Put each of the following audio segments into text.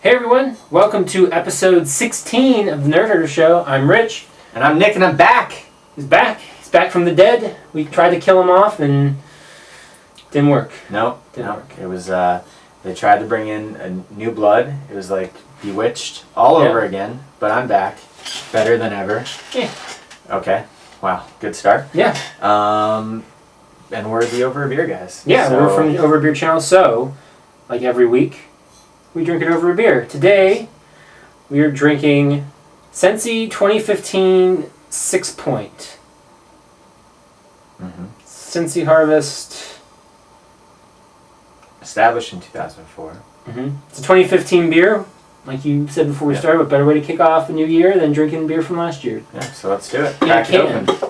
Hey everyone, welcome to episode 16 of the Nerd Herder Show. I'm Rich. And I'm Nick, and I'm back. He's back. He's back from the dead. We tried to kill him off and didn't work. Didn't work. It was, they tried to bring in a new blood. It was like Bewitched all over again, but I'm back. Better than ever. Yeah. Okay. Wow. Good start. Yeah. And we're the Over a Beer guys. Yeah, we're from the Over a Beer channel, so, like every week, we drink it over a beer. Today, we are drinking Sensi 2015 6 Point. Mm-hmm. Sensi Harvest. Established in 2004. Mm-hmm. It's a 2015 beer. Like you said before we started, what better way to kick off a new year than drinking beer from last year? Yeah, so let's do it. Yeah, Crack it open.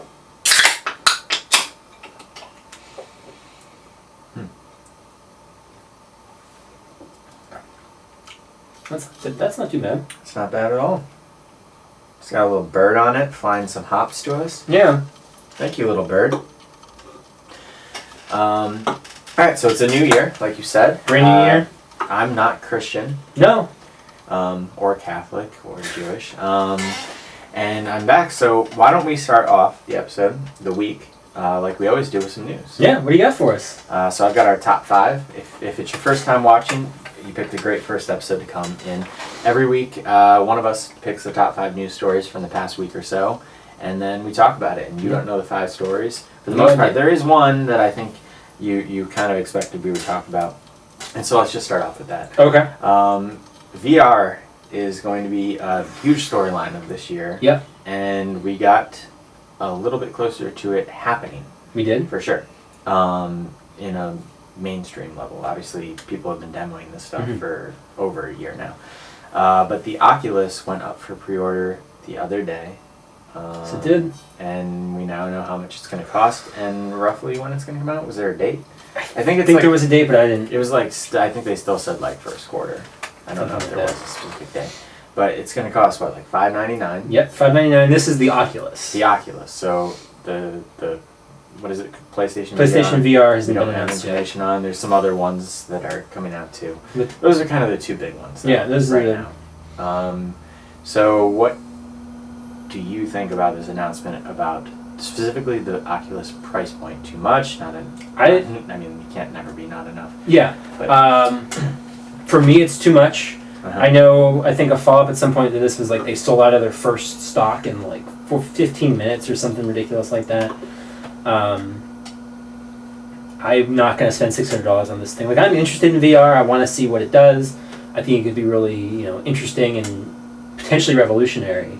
That's not too bad. It's not bad at all. It's got a little bird on it, flying some hops to us. Yeah. Thank you, little bird. Alright, so it's a new year, like you said. Brand new year. I'm not Christian. No. Or Catholic, or Jewish. And I'm back, so why don't we start off the episode, the week, like we always do with some news. Yeah, what do you got for us? So I've got our top 5. If it's your first time watching, you picked a great first episode to come in. Every week, one of us picks the top 5 news stories from the past week or so, and then we talk about it, and you don't know the 5 stories. For the most part, there is one that I think you kind of expected we would talk about. And so let's just start off with that. Okay. VR is going to be a huge storyline of this year. Yep. And we got a little bit closer to it happening. We did? For sure. In a mainstream level. Obviously, people have been demoing this stuff for over a year now. But the Oculus went up for pre-order the other day. Yes, it did. And we now know how much it's going to cost and roughly when it's going to come out. Was there a date? I think there was a date, but I didn't. It was like, I think they still said like first quarter. I don't know if there was a specific day. But it's going to cost, what, like $599? Yep, $599. This is the Oculus. The Oculus. So the what is it? PlayStation VR has we been don't have announced information on. There's some other ones that are coming out too. Those are kind of the 2 big ones. Yeah, those right are now. So what do you think about this announcement about specifically the Oculus price point? Too much? I mean, you can't never be not enough. Yeah. But, for me, it's too much. I think a follow-up at some point to this was like they sold out of their first stock in like for 15 minutes or something ridiculous like that. I'm not going to spend $600 on this thing. Like, I'm interested in VR. I want to see what it does. I think it could be really, interesting and potentially revolutionary.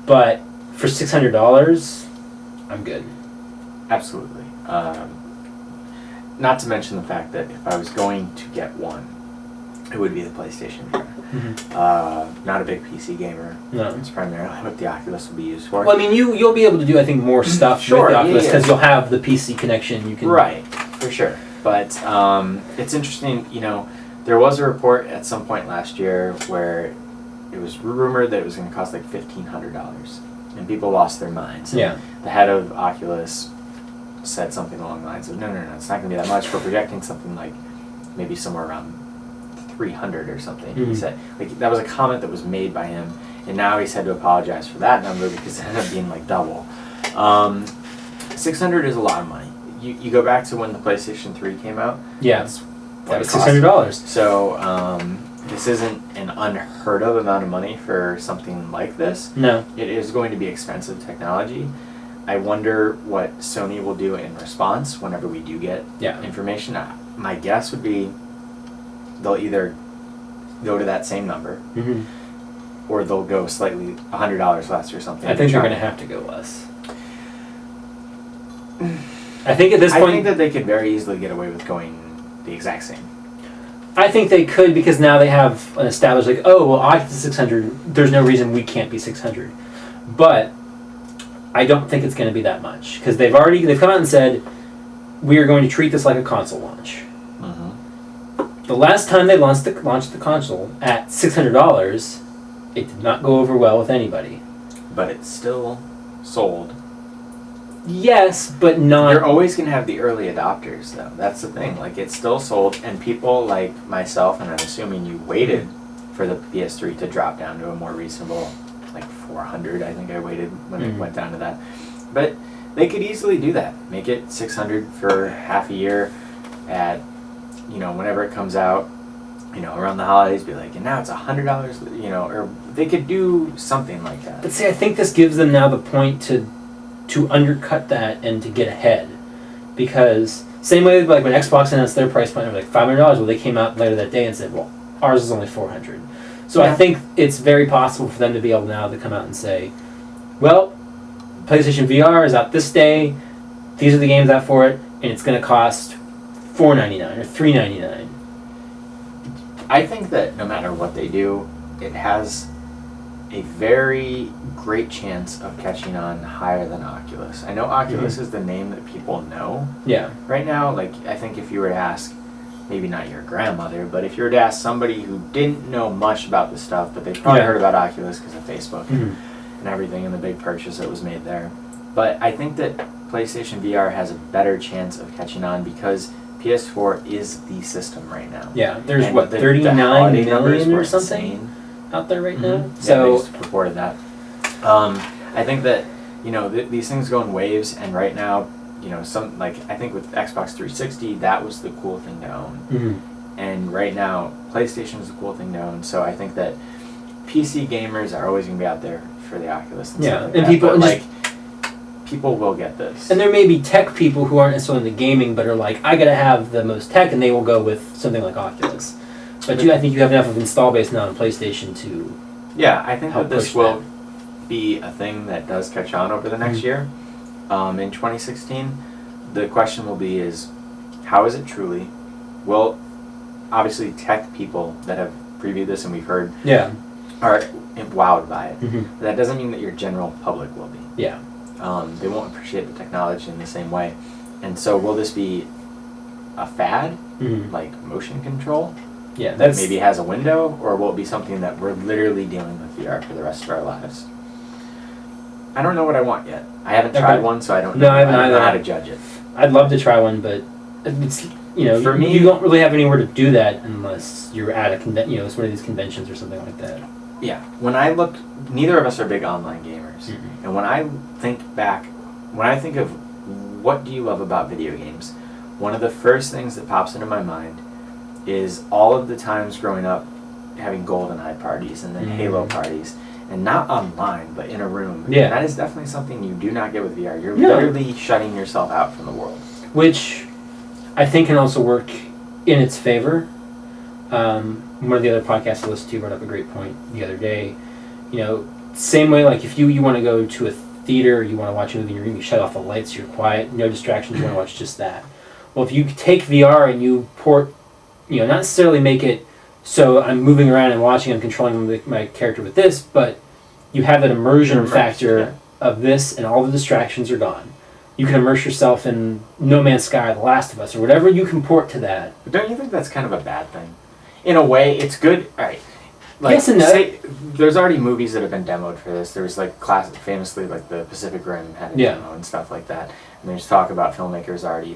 But for $600, I'm good. Absolutely. Not to mention the fact that if I was going to get one, it would be the PlayStation VR. Not a big PC gamer. No. It's primarily what the Oculus will be used for. Well, I mean, you'll be able to do, I think, more stuff with the Oculus because you'll have the PC connection. You can Right, for sure. But it's interesting, there was a report at some point last year where it was rumored that it was going to cost like $1,500. And people lost their minds. Yeah. The head of Oculus said something along the lines of, no, it's not going to be that much. We're projecting something like maybe somewhere around 300 or something. He said, like, that was a comment that was made by him, and now he's had to apologize for that number because it ended up being like double. 600 is a lot of money. You go back to when the PlayStation 3 came out. Yeah, that was $600. So this isn't an unheard of amount of money for something like this. No, it is going to be expensive technology. I wonder what Sony will do in response whenever we do get information. My guess would be they'll either go to that same number, or they'll go slightly $100 less or something. I think they're going to have to go less. I think at this point, I think that they could very easily get away with going the exact same. I think they could because now they have an established Oculus 600. There's no reason we can't be 600, but I don't think it's going to be that much because they've come out and said we are going to treat this like a console launch. The last time they launched the console at $600, it did not go over well with anybody. But it's still sold. Yes, but not... You're always going to have the early adopters, though. That's the thing. Like, it's still sold, and people like myself, and I'm assuming you waited for the PS3 to drop down to a more reasonable, like 400. I think I waited when it went down to that. But they could easily do that. Make it 600 for half a year at, whenever it comes out, around the holidays, be like, and now it's $100, or they could do something like that. But see, I think this gives them now the point to undercut that and to get ahead. Because same way like when Xbox announced their price point, they were like $500, well, they came out later that day and said, well, ours is only $400. So I think it's very possible for them to be able now to come out and say, well, PlayStation VR is out this day, these are the games out for it, and it's going to cost $4.99 or $3.99. I think that no matter what they do, it has a very great chance of catching on higher than Oculus. I know Oculus is the name that people know. Yeah. Right now, like, I think if you were to ask, maybe not your grandmother, but if you were to ask somebody who didn't know much about this stuff, but they probably heard about Oculus because of Facebook and everything and the big purchase that was made there. But I think that PlayStation VR has a better chance of catching on because PS4 is the system right now. Yeah, there's And 39 holiday numbers million were or something insane out there right now. Yeah, So they just reported that. I think that these things go in waves, and right now, I think with Xbox 360, that was the cool thing to own, and right now, PlayStation is the cool thing to own. So I think that PC gamers are always going to be out there for the Oculus. And stuff like and that. people But, people will get this. And there may be tech people who aren't necessarily into gaming, but are like, I gotta have the most tech, and they will go with something like Oculus. But I think you have enough of install base now on PlayStation to. Yeah, I think that this will that. be a thing that does catch on over the next year. In 2016, the question will be is, how is it truly? Well, obviously tech people that have previewed this and we've heard are wowed by it. That doesn't mean that your general public will be. Yeah. They won't appreciate the technology in the same way. And so will this be a fad, like motion control? Yeah, that maybe has a window, or will it be something that we're literally dealing with VR for the rest of our lives? I don't know what I want yet. I haven't tried one, so I don't know. I don't know how to judge it. I'd love to try one, but it's for me, you don't really have anywhere to do that unless you're at a it's one of these conventions or something like that. Yeah, when I look, neither of us are big online gamers, and when I think of what do you love about video games, one of the first things that pops into my mind is all of the times growing up having GoldenEye parties and then Halo parties, and not online, but in a room. Yeah. That is definitely something you do not get with VR. You're literally shutting yourself out from the world. Which I think can also work in its favor. One of the other podcasts I listened to brought up a great point the other day. Same way, like if you want to go to a theater, you want to watch a movie in your room, you shut off the lights, you're quiet, no distractions, you want to watch just that. Well, if you take VR and you port, not necessarily make it so I'm moving around and watching, I'm controlling my character with this, but you have that immersion factor of this, and all the distractions are gone. You can immerse yourself in No Man's Sky, The Last of Us, or whatever you can port to that. But don't you think that's kind of a bad thing? In a way, it's good. All right. Like, yes and no. There's already movies that have been demoed for this. There's famously like the Pacific Rim had a demo and stuff like that. And there's talk about filmmakers already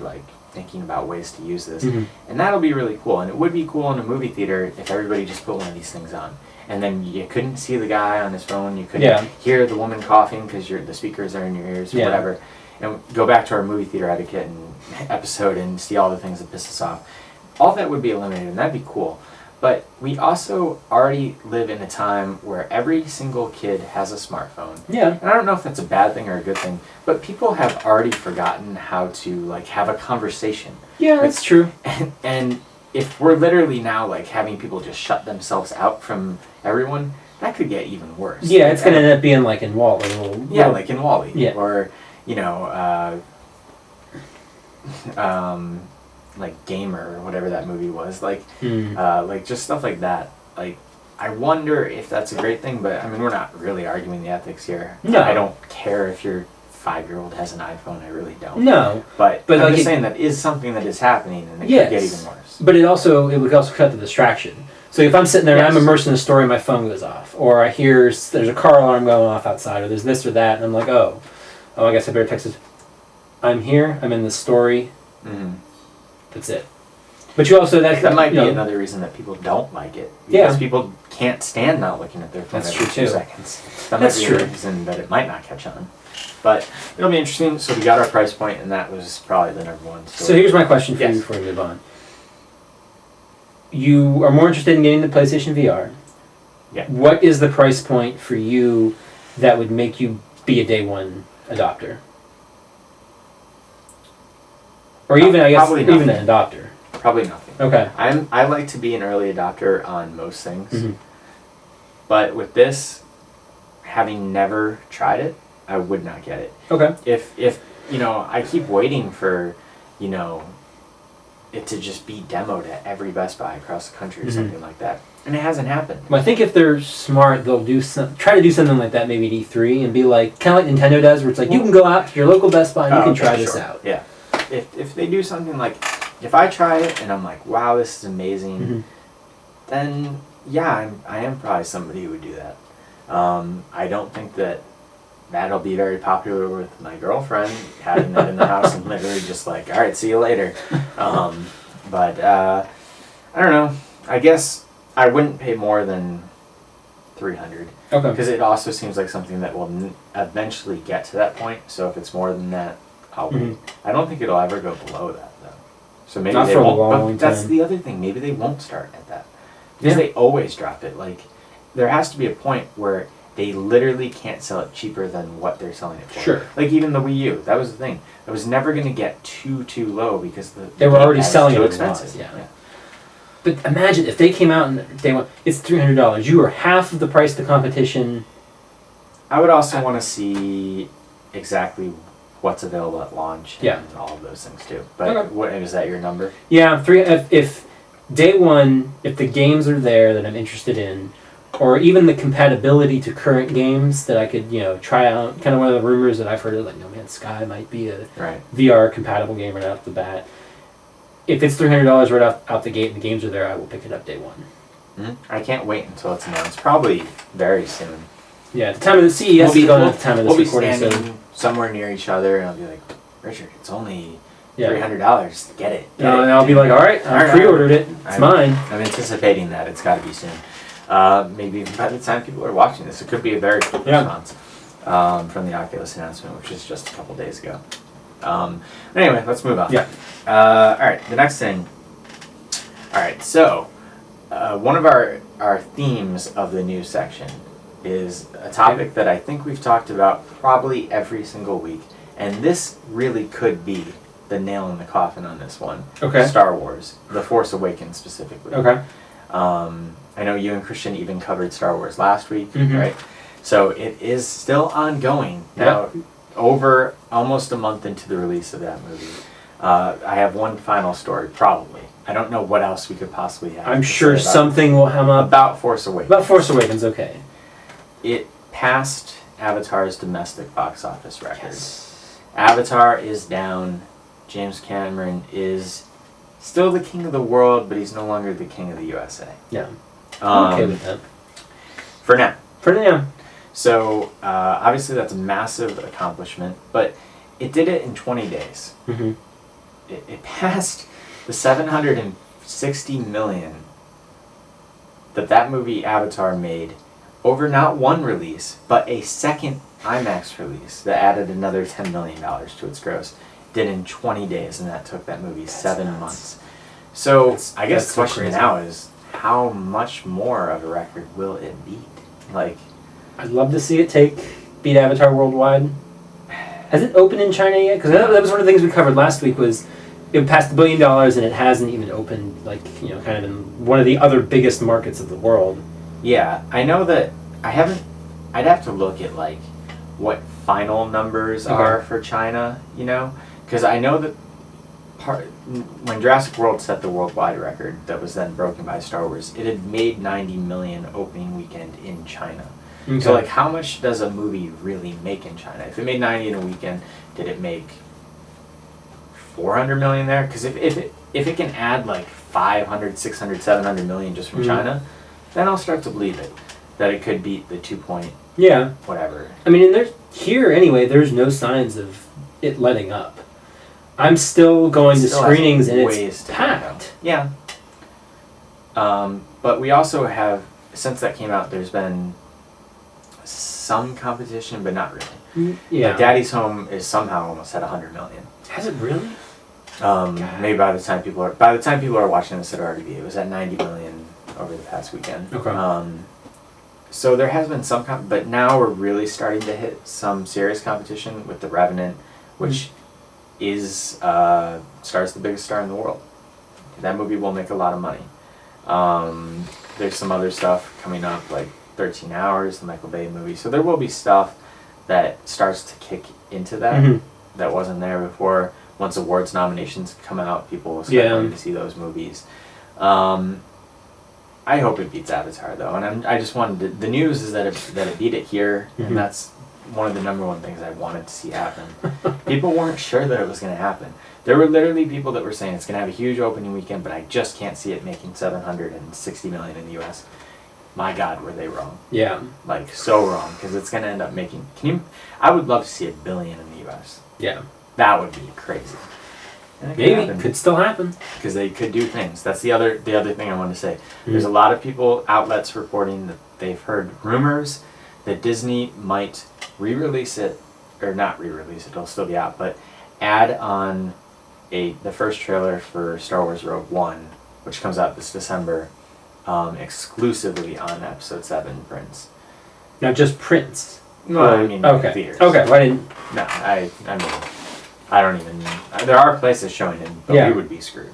thinking about ways to use this. And that'll be really cool. And it would be cool in a movie theater if everybody just put one of these things on. And then you couldn't see the guy on his phone. You couldn't hear the woman coughing because the speakers are in your ears or whatever. And go back to our movie theater etiquette episode and see all the things that piss us off. All that would be eliminated, and that'd be cool. But we also already live in a time where every single kid has a smartphone. Yeah. And I don't know if that's a bad thing or a good thing, but people have already forgotten how to have a conversation. Yeah, that's true. And if we're literally now having people just shut themselves out from everyone, that could get even worse. Yeah, it's going to end up being like in WALL-E. Like in WALL-E. Yeah. Or, like Gamer or whatever that movie was, just stuff like that. I wonder if that's a great thing, but I mean, we're not really arguing the ethics here. No. I don't care if your 5-year-old has an iPhone. I really don't. No. But I'm just saying that is something that is happening, and it could get even worse. But it would also cut the distraction. So if I'm sitting there and I'm immersed in a story, my phone goes off, or I hear there's a car alarm going off outside, or there's this or that, and I'm like, oh, I guess I better text this. I'm here. I'm in this story. That's it. But you also that might be another reason that people don't like it. Because people can't stand not looking at their phone every 2 seconds. That might be a reason that it might not catch on. But it'll be interesting. So we got our price point, and that was probably the number one. So here's my question for you before we move on. You are more interested in getting the PlayStation VR. Yeah. What is the price point for you that would make you be a day one adopter? Or even, I guess, even an adopter. Probably nothing. Okay. I like to be an early adopter on most things. But with this, having never tried it, I would not get it. Okay. If I keep waiting for, it to just be demoed at every Best Buy across the country or something like that. And it hasn't happened. Well, I think if they're smart, they'll try to do something like that maybe at E3 and be like, kind of like Nintendo does, where it's like, you can go out to your local Best Buy and you can try this out. Yeah. If they do something like, if I try it and I'm like, wow, this is amazing, then yeah, I am probably somebody who would do that. I don't think that'll be very popular with my girlfriend, having that in the house and literally just like, all right, see you later. But I don't know. I guess I wouldn't pay more than $300. Okay. Because it also seems like something that will eventually get to that point. So if it's more than that, I'll wait. I don't think it'll ever go below that though. So maybe Not they for won't. a long But that's time. the other thing. Maybe they won't start at that because they always drop it. Like there has to be a point where they literally can't sell it cheaper than what they're selling it for. Sure. Like even the Wii U, that was the thing. It was never going to get too low because they were already selling too it expensive. Yeah. But imagine if they came out and they went, it's $300. You are half of the price of the competition. I would also want to see exactly what's available at launch and all of those things too. But what is that your number? Yeah, if day one, if the games are there that I'm interested in, or even the compatibility to current games that I could, try out. Kind of one of the rumors that I've heard is like, No Man's Sky might be a VR compatible game right off the bat. If it's $300 right out the gate and the games are there, I will pick it up day one. I can't wait until it's announced. Probably very soon. Yeah, at the time of the CES is going at the time of this recording. We'll be standing somewhere near each other, and I'll be like, Richard, it's only $300. Get it. And I'll be like, all right, I pre-ordered it. It's mine. I'm anticipating that. It's got to be soon. Maybe by the time people are watching this, it could be a very quick response from the Oculus announcement, which was just a couple days ago. Anyway, let's move on. Yeah. All right, the next thing. All right, so one of our themes of the news section is a topic that I think we've talked about probably every single week, and this really could be the nail in the coffin on this one. Okay. Star Wars, The Force Awakens specifically. Okay. I know you and Christian even covered Star Wars last week, right? So it is still ongoing now. Over almost a month into the release of that movie. I have one final story, probably. I don't know what else we could possibly have. I'm sure something will come up. About Force Awakens. About Force Awakens, okay. It passed Avatar's domestic box office record. Yes. Avatar is down. James Cameron is still the king of the world, but he's no longer the king of the USA. Yeah. I'm okay with that. For now. For now. So, obviously that's a massive accomplishment, but it did it in 20 days. It passed the $760 million that movie Avatar made over not one release, but a second IMAX release that added another $10 million to its gross. Did in 20 days, and that took that movie 7 months. So, I guess the question now is, how much more of a record will it beat? Like, I'd love to see it beat Avatar worldwide. Has it opened in China yet? Because that was one of the things we covered last week was it passed $1 billion and it hasn't even opened, kind of in one of the other biggest markets of the world. Yeah, I know that I'd have to look at, what final numbers are for China, Because I know that when Jurassic World set the worldwide record that was then broken by Star Wars, it had made 90 million opening weekend in China. Okay. So, how much does a movie really make in China? If it made 90 in a weekend, did it make 400 million there? Because if it can add 500, 600, 700 million just from China, then I'll start to believe it that it could beat the 2 point whatever. I mean, there's no signs of it letting up. I'm still going to screenings and it's packed. Yeah. But we also have, since that came out, there's been some competition, but not really. Yeah. Like Daddy's Home is somehow almost at 100 million. Has it really? Maybe by the time people are watching this, it'll already be. It was at 90 million over the past weekend. Okay. So there has been some, but now we're really starting to hit some serious competition with The Revenant, which is stars the biggest star in the world. That movie will make a lot of money. There's some other stuff coming up, like 13 Hours, the Michael Bay movie. So there will be stuff that starts to kick into that that wasn't there before. Once awards nominations come out, people will start going to see those movies. I hope it beats Avatar, though, and I just wanted to, the news is that it beat it here, and that's one of the number one things I wanted to see happen. People weren't sure that it was going to happen. There were literally people that were saying it's going to have a huge opening weekend, but I just can't see it making $760 million in the U.S. My God, were they wrong? Yeah. Like, so wrong, because it's going to end up making... I would love to see $1 billion in the U.S. Yeah. That would be crazy. Maybe. Could still happen. Because they could do things. That's the other thing I wanted to say. There's a lot of outlets reporting that they've heard rumors that Disney might re-release it, or not re-release it, it'll still be out, but add on the first trailer for Star Wars Rogue One, which comes out this December, exclusively on Episode 7 prints. Now just prints? No, I mean theaters. Okay, well, I didn't... No, I mean, I don't even... There are places showing it, but we would be screwed.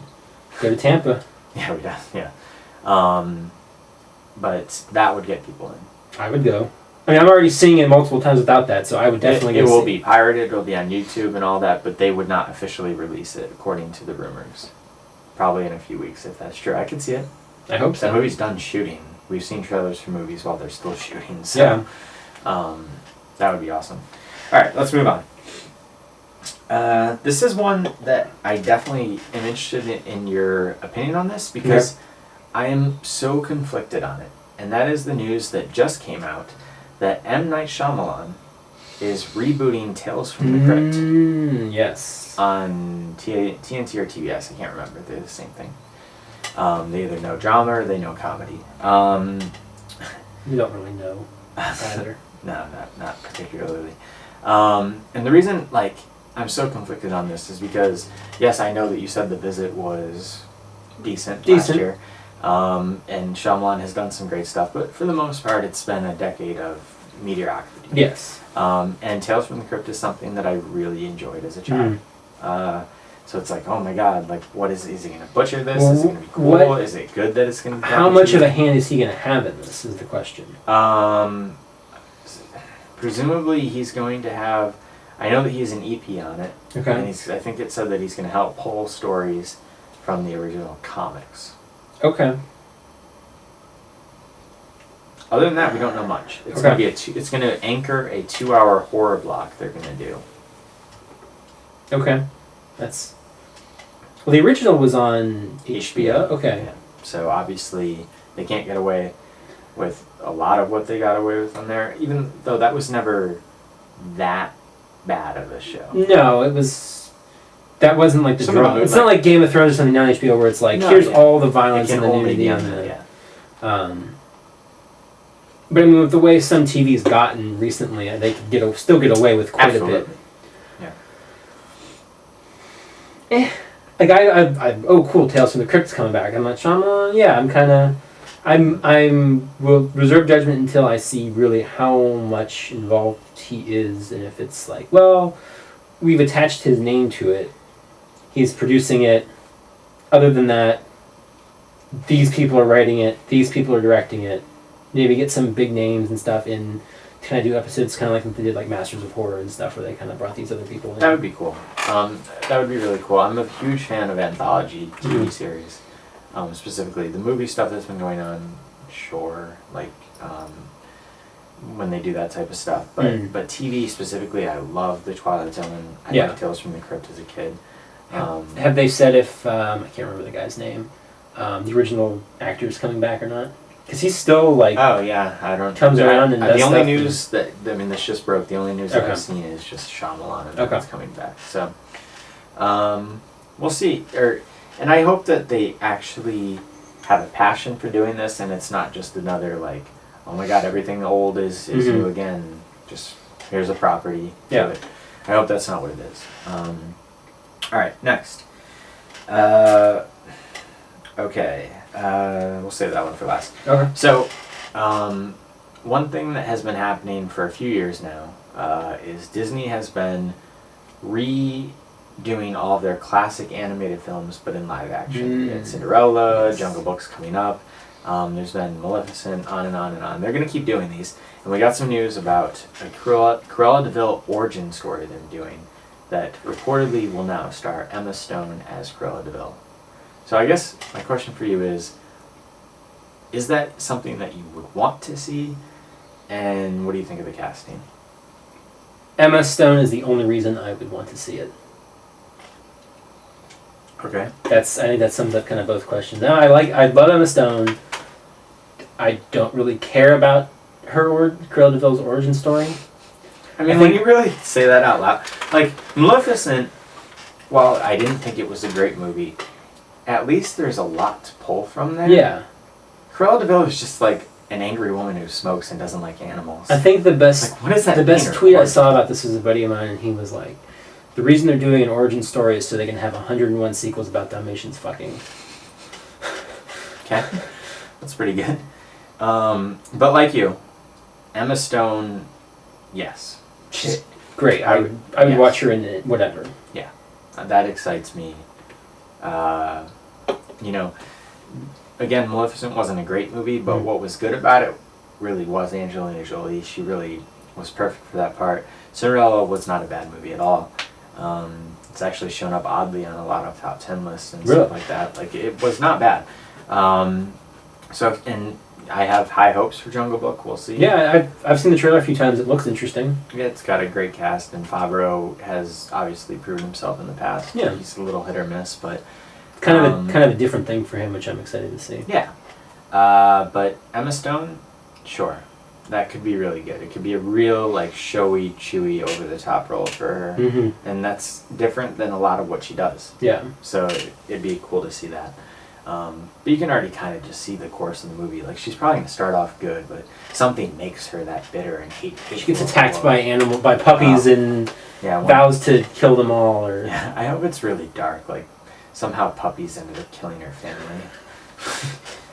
Go to Tampa. Yeah, we do, yeah. But that would get people in. I would go. I mean, I'm already seeing it multiple times without that, so I would definitely go. It will be pirated, it'll be on YouTube and all that, but they would not officially release it, according to the rumors. Probably in a few weeks, if that's true. I could see it. I hope so. The movie's done shooting. We've seen trailers for movies while they're still shooting, so that would be awesome. Alright, let's move on. This is one that I definitely am interested in your opinion on this, because I am so conflicted on it. And that is the news that just came out that M. Night Shyamalan is rebooting Tales from the Crypt. Yes. On TNT or TBS, I can't remember. They're the same thing. They either know drama or they know comedy. You don't really know either. No, not particularly. And the reason, I'm so conflicted on this is because, yes, I know that you said The Visit was decent last year. And Shyamalan has done some great stuff, but for the most part, it's been a decade of mediocrity. Yes. And Tales from the Crypt is something that I really enjoyed as a child. So it's like, oh my God, what is he going to butcher this? Is it going to be cool? Is it good that it's going to be... How much of a hand is he going to have in this is the question. Presumably he's going to have... I know that he's an EP on it. Okay. And I think it said that he's going to help pull stories from the original comics. Okay. Other than that, we don't know much. It's going to be it's going to anchor a 2-hour horror block they're going to do. Okay. That's... Well, the original was on HBO. Okay. Yeah. So obviously they can't get away with a lot of what they got away with on there, even though that was never that bad of a show. No, it was... That wasn't like the drama. It's not like Game of Thrones or something on HBO where it's like, here's all the violence and the nudity on the... But I mean, with the way some TV's gotten recently, they could still get away with quite a bit. Yeah. Oh, cool, Tales from the Crypt's coming back. I'm like, Shyamalan, yeah, will reserve judgment until I see really how much involved he is, and if it's like, well, we've attached his name to it, he's producing it, other than that, these people are writing it, these people are directing it, maybe get some big names and stuff in, kind of do episodes kind of like what they did like Masters of Horror and stuff, where they kind of brought these other people in. That would be cool. That would be really cool. I'm a huge fan of anthology TV series. Specifically, the movie stuff that's been going on, sure, when they do that type of stuff. But TV specifically, I love The Twilight Zone. I liked Tales from the Crypt as a kid. Have they said if, I can't remember the guy's name, the original actor is coming back or not? Because he's still oh yeah, I don't... Comes around and does the only stuff news this just broke, the only news that I've seen is just Shyamalan and he's coming back. So, we'll see. And I hope that they actually have a passion for doing this, and it's not just another like, oh my god, everything old is new again. Just here's a property. Yeah. It. I hope that's not what it is. All right, next. Okay, we'll save that one for last. Okay. So, one thing that has been happening for a few years now is Disney has been redoing all of their classic animated films, but in live action. We had Cinderella, Jungle Book's coming up. There's been Maleficent, on and on and on. They're going to keep doing these. And we got some news about a Cruella de Vil origin story they're doing that reportedly will now star Emma Stone as Cruella de Vil. So I guess my question for you is that something that you would want to see? And what do you think of the casting? Emma Stone is the only reason I would want to see it. Okay. I think that sums up kind of both questions. Now, I love Emma Stone. I don't really care about Cruella de Vil's origin story. I mean, when you really say that out loud, like Maleficent, while I didn't think it was a great movie, at least there's a lot to pull from there. Yeah. Cruella de Vil is just like an angry woman who smokes and doesn't like animals. I think the best like, what does that the mean, best tweet I saw about this was a buddy of mine, and he was like, the reason they're doing an origin story is so they can have 101 sequels about Dalmatians fucking. Okay. That's pretty good. But like you, Emma Stone, yes. She's great. I would yes. watch her in it, whatever. Yeah. That excites me. Again, Maleficent wasn't a great movie, but what was good about it really was Angelina Jolie. She really was perfect for that part. Cinderella was not a bad movie at all. It's actually shown up oddly on a lot of top 10 lists and stuff like that. Like, it was not bad. And I have high hopes for Jungle Book. We'll see. Yeah, I've seen the trailer a few times. It looks interesting. Yeah, it's got a great cast, and Favreau has obviously proven himself in the past. Yeah. He's a little hit or miss, but kind of a different thing for him, which I'm excited to see. Yeah. But Emma Stone, sure. That could be really good. It could be a real, like, showy, chewy, over-the-top role for her. Mm-hmm. And that's different than a lot of what she does. Yeah. So it'd be cool to see that. But you can already kind of just see the course of the movie. Like, she's probably going to start off good, but something makes her that bitter and hateful. She gets attacked by puppies and vows to kill them all. Or yeah, I hope it's really dark. Like, somehow puppies ended up killing her family.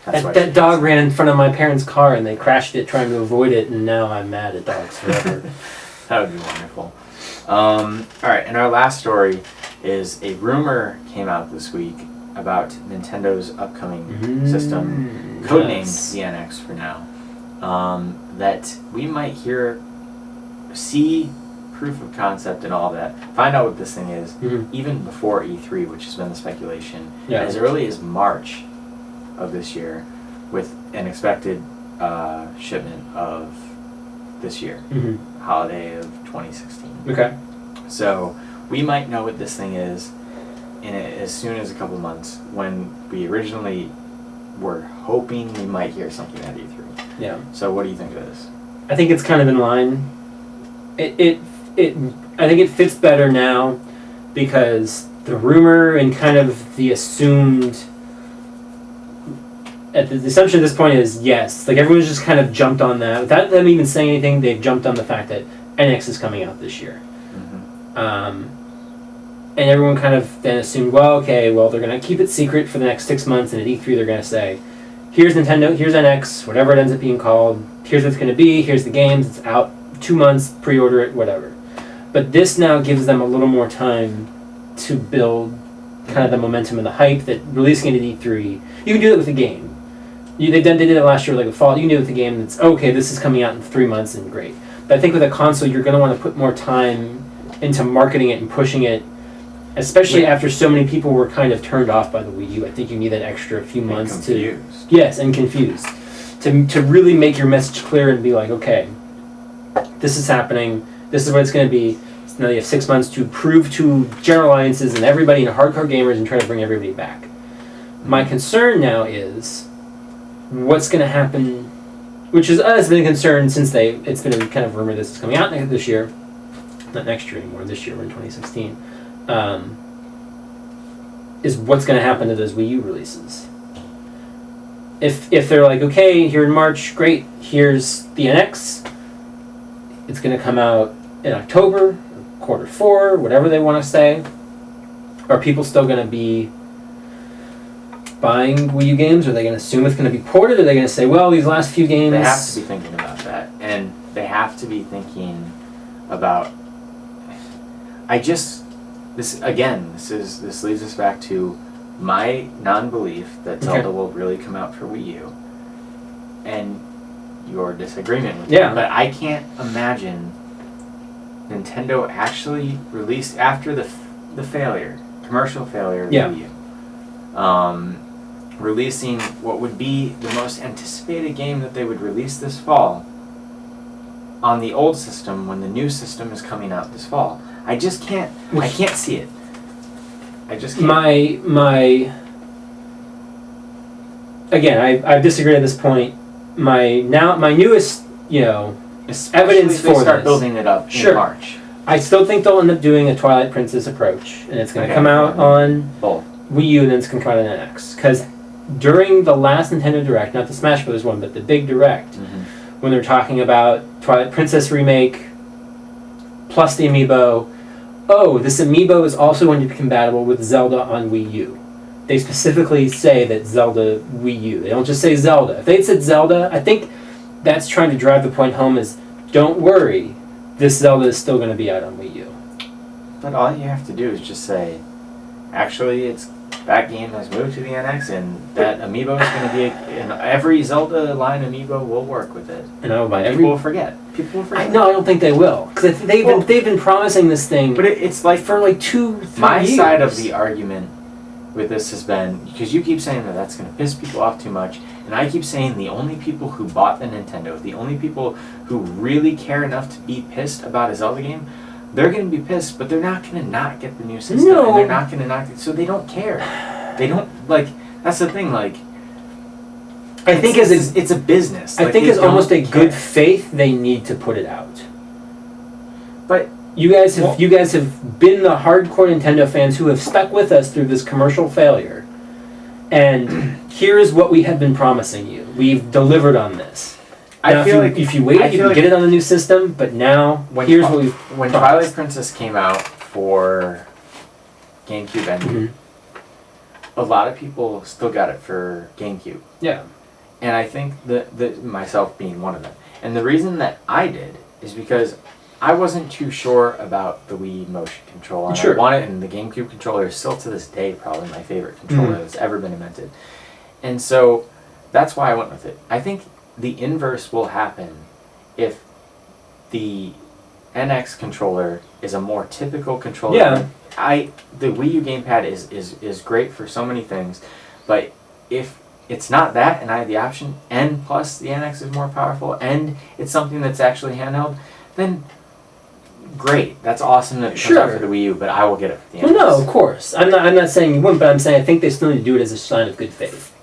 That dog ran in front of my parents' car and they crashed it trying to avoid it, and now I'm mad at dogs forever. That would be wonderful. All right, and our last story is a rumor came out this week about Nintendo's upcoming system, codenamed the NX for now, that we might see proof of concept and all that, find out what this thing is, even before E3, which has been the speculation, as early as March of this year, with an expected shipment of this year, holiday of 2016. Okay. So we might know what this thing is in as soon as a couple months, when we originally were hoping we might hear something at E3. Yeah. So what do you think of this? I think it's kind of in line. I think it fits better now because the rumor and kind of the assumed. The assumption at this point is yes. Like, everyone's just kind of jumped on that. Without them even saying anything, they've jumped on the fact that NX is coming out this year. And everyone kind of then assumed, well, they're going to keep it secret for the next 6 months, and at E3 they're going to say, here's Nintendo, here's NX, whatever it ends up being called, here's what it's going to be, here's the games, it's out 2 months, pre-order it, whatever. But this now gives them a little more time to build kind of the momentum and the hype that releasing it at E3, you can do it with a game. They did it last year, like with Fall. You can do it with a game that's, okay, this is coming out in 3 months, and great. But I think with a console, you're going to want to put more time into marketing it and pushing it, especially after so many people were kind of turned off by the Wii U. I think you need that extra few months to... Yes, and confused. To really make your message clear and be like, okay, this is happening, this is what it's going to be. So now you have 6 months to prove to general audiences and everybody and hardcore gamers and try to bring everybody back. My concern now is what's going to happen, which has been a concern since it's been kind of rumored this is coming out this year. Not next year anymore, this year, we're in 2016. is what's going to happen to those Wii U releases. If they're like, okay, here in March, great, here's the NX, it's going to come out in October, Q4, whatever they want to say, are people still going to be buying Wii U games? Are they going to assume it's going to be ported? Are they going to say, well, these last few games... They have to be thinking about that. And they have to be thinking about... This leads us back to my non-belief that Zelda will really come out for Wii U. And your disagreement with it. But I can't imagine Nintendo actually released after the commercial failure of Wii U. Releasing what would be the most anticipated game that they would release this fall on the old system when the new system is coming out this fall. I just can't. I can't see it. I just can't. Again, I disagree at this point. My newest, Especially evidence if they for start this. building it up in March. I still think they'll end up doing a Twilight Princess approach, and it's going to come out on both Wii U, and then it's going to come out on NX. Because during the last Nintendo Direct, not the Smash Bros. One, but the big Direct, when they're talking about Twilight Princess remake plus the Amiibo, this Amiibo is also going to be compatible with Zelda on Wii U. They specifically say that Zelda Wii U. They don't just say Zelda. If they'd said Zelda, I think that's trying to drive the point home is, don't worry, this Zelda is still going to be out on Wii U. But all you have to do is just say, actually, that game has moved to the NX, and that Amiibo is going to be, and every Zelda line Amiibo will work with it. And I will buy People will forget. No, I don't think they will, because they've been promising this thing. But it's like for like 2-3 years. My side of the argument with this has been, because you keep saying that that's going to piss people off too much, and I keep saying the only people who bought the Nintendo, the only people who really care enough to be pissed about a Zelda game, they're going to be pissed, but they're not going to not get the new system. No. And they're not going to not get, so they don't care. They don't, that's the thing, I think it's a business. I think it's almost a good faith they need to put it out. But you guys have been the hardcore Nintendo fans who have stuck with us through this commercial failure. And here is what we have been promising you. We've delivered on this. Now, if you wait, you can get it on the new system, but now here's what we've When Twilight Princess came out for GameCube and a lot of people still got it for GameCube. Yeah. And I think that myself being one of them. And the reason that I did is because I wasn't too sure about the Wii motion control. And I wanted, and the GameCube controller is still to this day probably my favorite controller that's ever been invented. And so that's why I went with it. I think the inverse will happen if the NX controller is a more typical controller. Yeah. The Wii U gamepad is great for so many things, but if it's not that and I have the option, and plus the NX is more powerful, and it's something that's actually handheld, then great. That's awesome that it comes out for the Wii U, but I will get it for the NX. Well, no, of course. I'm not saying you wouldn't, but I'm saying I think they still need to do it as a sign of good faith.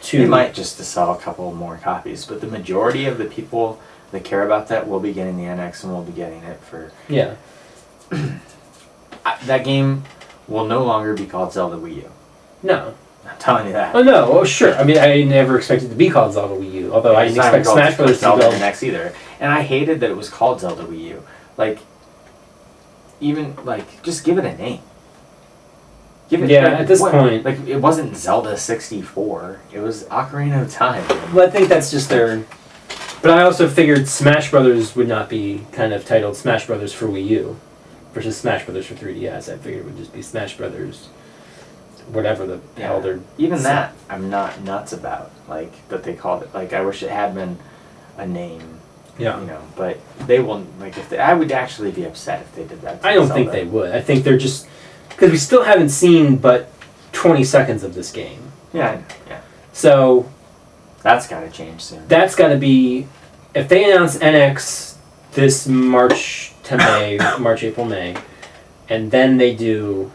They might just to sell a couple more copies, but the majority of the people that care about that will be getting the NX and will be getting it for... Yeah. That game will no longer be called Zelda Wii U. No. I'm telling you that. Oh, no. Oh, sure. I mean, I never expected it to be called Zelda Wii U, although I didn't expect Smash Bros. To Zelda go... NX either. And I hated that it was called Zelda Wii U. Just give it a name. At this point... it wasn't Zelda 64. It was Ocarina of Time. Well, I think that's just their... But I also figured Smash Brothers would not be kind of titled Smash Brothers for Wii U versus Smash Brothers for 3DS. I figured it would just be Smash Brothers, whatever the hell they're... Even that, I'm not nuts about. That they called it. I wish it had been a name. Yeah. But they won't... I would actually be upset if they did that. I don't think they would. I think they're just... Because we still haven't seen but 20 seconds of this game. Yeah. So... That's got to change soon. That's got to be... If they announce NX this March to May, March, April, May, and then they do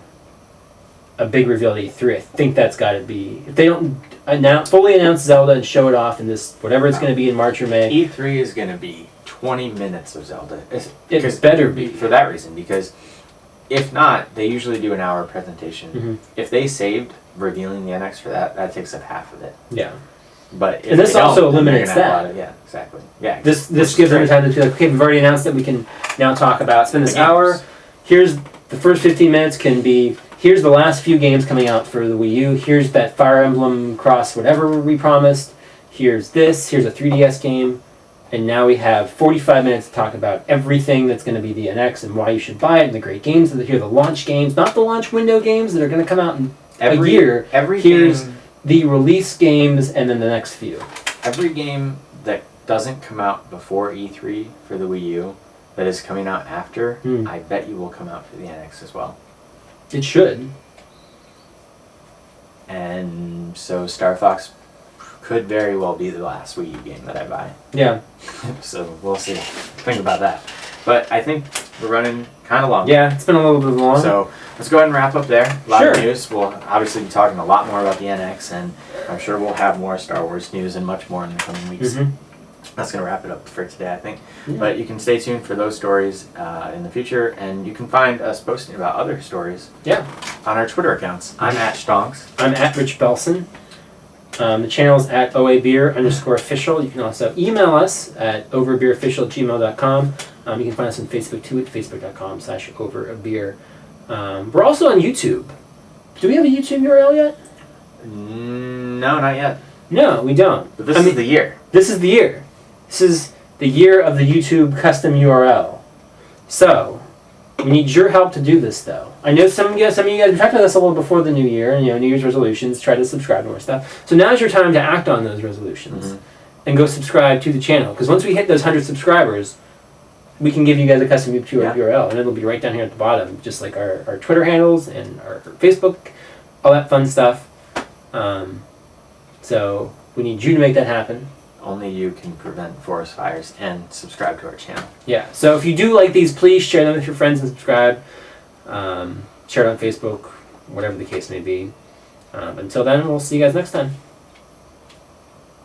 a big reveal at E3, I think that's got to be... If they don't fully announce Zelda and show it off in this, whatever it's going to be in March or May... E3 is going to be 20 minutes of Zelda. It better be. For that reason, because... If not, they usually do an hour presentation. Mhm. If they saved revealing the NX for that takes up half of it. Yeah. But if And this they don't, also then they're eliminates gonna have a that. lot of- yeah, exactly. Yeah. This which is gives them the great. time to be like, okay, we've already announced that we can now talk about, spend this The games. hour. Here's the first 15 minutes can be, here's the last few games coming out for the Wii U. Here's that Fire Emblem Cross whatever we promised. Here's this. Here's a 3DS game. And now we have 45 minutes to talk about everything that's going to be the NX and why you should buy it and the great games. Here are the launch games, not the launch window games that are going to come out in a year. Here's the release games and then the next few. Every game that doesn't come out before E3 for the Wii U, that is coming out after, I bet you will come out for the NX as well. It should. And so Star Fox could very well be the last Wii U game that I buy. Yeah. So we'll see. Think about that. But I think we're running kind of long. Yeah, it's been a little bit long. So let's go ahead and wrap up there. A lot Sure. of news. We'll obviously be talking a lot more about the NX, and I'm sure we'll have more Star Wars news and much more in the coming weeks. Mhm. That's going to wrap it up for today, I think. Yeah. But you can stay tuned for those stories in the future, and you can find us posting about other stories Yeah. on our Twitter accounts. I'm at Stonks. I'm at Rich Belson. The channel is at OABeer_official. You can also email us at overbeerofficial@gmail.com. You can find us on Facebook too at facebook.com/overabeer. We're also on YouTube. Do we have a YouTube URL yet? No, not yet. No, we don't. But this is the year. This is the year. This is the year of the YouTube custom URL. So, we need your help to do this, though. I know some of you guys talked about this a little before the new year, and New Year's resolutions, try to subscribe to more stuff. So now's your time to act on those resolutions and go subscribe to the channel. Because once we hit those 100 subscribers, we can give you guys a custom YouTube URL, and it'll be right down here at the bottom, just like our Twitter handles and our Facebook, all that fun stuff. So we need you to make that happen. Only you can prevent forest fires and subscribe to our channel. Yeah, so if you do like these, please share them with your friends and subscribe. Share it on Facebook, whatever the case may be. Until then, we'll see you guys next time.